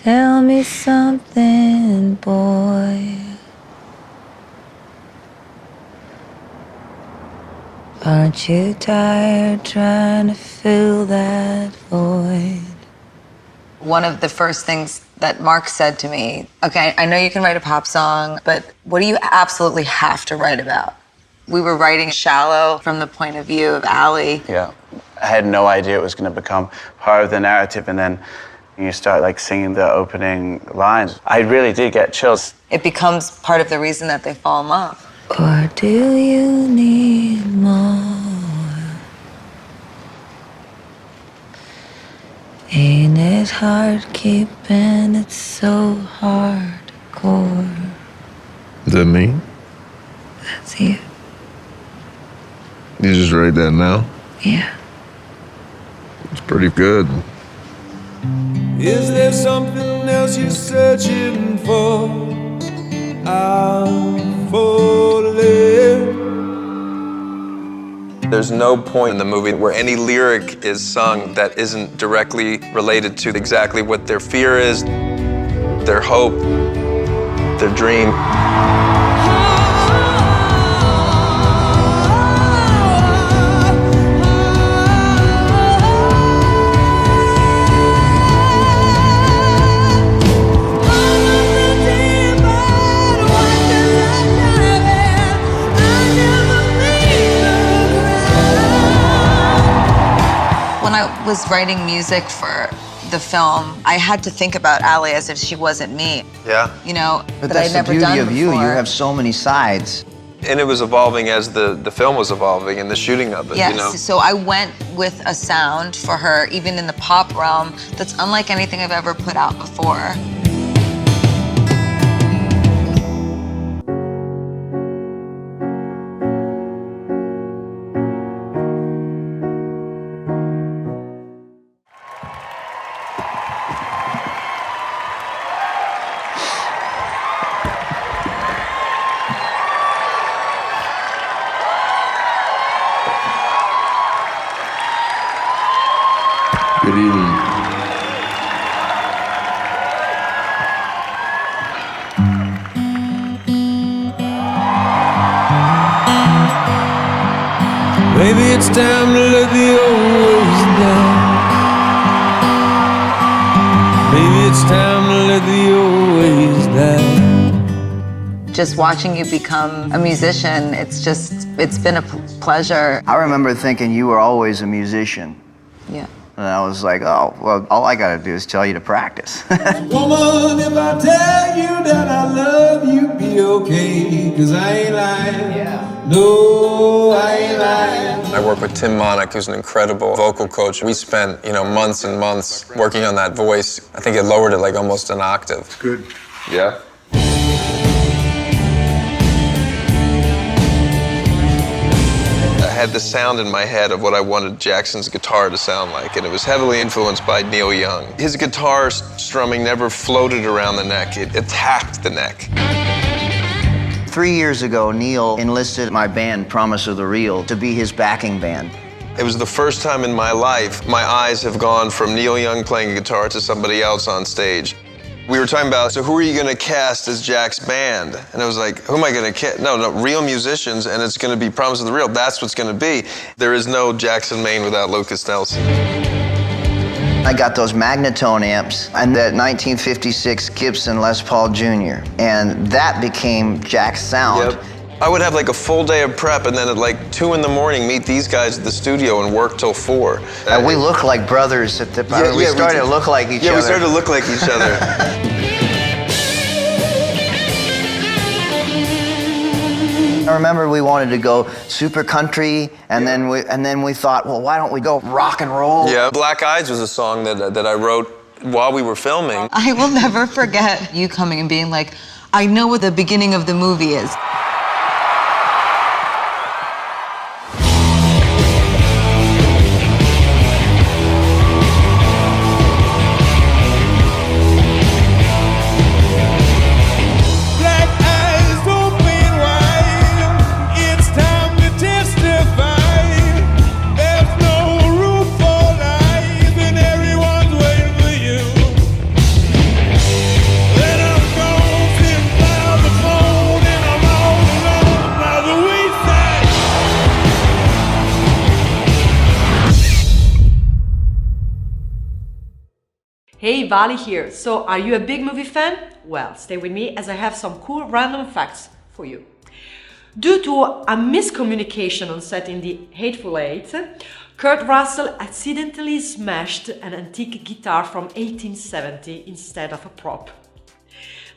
Tell me something, boy. Aren't you tired trying to fill that void? One of the first things that Mark said to me, okay, I know you can write a pop song, but what do you absolutely have to write about? We were writing Shallow from the point of view of Allie. Yeah, I had no idea it was going to become part of the narrative, and then you start like singing the opening lines. I really did get chills. It becomes part of the reason that they fall in love. Or do you need more? Ain't it hard keeping it so hardcore? Is that me? That's you. You just write that now? Yeah. It's pretty good. Is there something else you're searching for? I'm falling. There's no point in the movie where any lyric is sung that isn't directly related to exactly what their fear is, their hope, their dream. When I was writing music for the film, I had to think about Allie as if she wasn't me. Yeah. You know, But that that's I'd the never beauty done of you. before. You have so many sides. And it was evolving as the film was evolving and the shooting of it, Yes, you know? so I went with a sound for her, even in the pop realm, that's unlike anything I've ever put out before. Good evening. Maybe it's time to let the old ways down. Maybe it's time to let the old ways down. Just watching you become a musician, it's been a pleasure. I remember thinking you were always a musician. Yeah. And I was like, oh, well, all I gotta do is tell you to practice. Woman, if I tell you that I love you, be okay, 'cause I ain't lying. Yeah. No, I ain't lying. I work with Tim Monick, who's an incredible vocal coach. We spent, months and months working on that voice. I think it lowered it like almost an octave. Good. Yeah? I had the sound in my head of what I wanted Jackson's guitar to sound like, and it was heavily influenced by Neil Young. His guitar strumming never floated around the neck, it attacked the neck. 3 years ago, Neil enlisted my band, Promise of the Real, to be his backing band. It was the first time in my life my eyes have gone from Neil Young playing guitar to somebody else on stage. We were talking about, so who are you gonna cast as Jack's band? And I was like, who am I gonna cast? No, real musicians, and it's gonna be Promise of the Real. That's what's gonna be. There is no Jackson Maine without Lucas Nelson. I got those Magnatone amps and that 1956 Gibson Les Paul Jr. And that became Jack's sound. Yep. I would have like a full day of prep, and then at like 2 in the morning, meet these guys at the studio and work till 4. And we look like brothers at the we started to look like each other. Yeah, we started to look like each other. I remember we wanted to go super country, and then we thought, well, why don't we go rock and roll? Yeah, Black Eyes was a song that I wrote while we were filming. I will never forget you coming and being like, I know what the beginning of the movie is. Hey, Vali here. So, are you a big movie fan? Well, stay with me as I have some cool random facts for you. Due to a miscommunication on set in The Hateful Eight, Kurt Russell accidentally smashed an antique guitar from 1870 instead of a prop.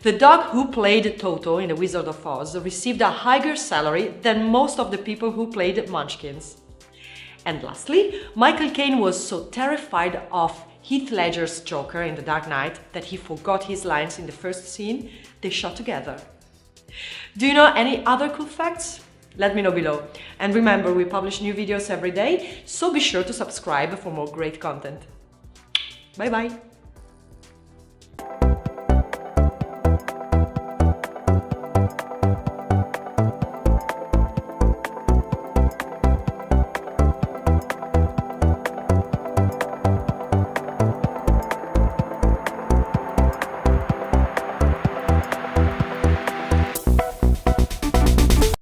The dog who played Toto in The Wizard of Oz received a higher salary than most of the people who played Munchkins. And lastly, Michael Caine was so terrified of Heath Ledger's Joker in The Dark Knight that he forgot his lines in the first scene they shot together. Do you know any other cool facts? Let me know below. And remember, we publish new videos every day, so be sure to subscribe for more great content. Bye bye!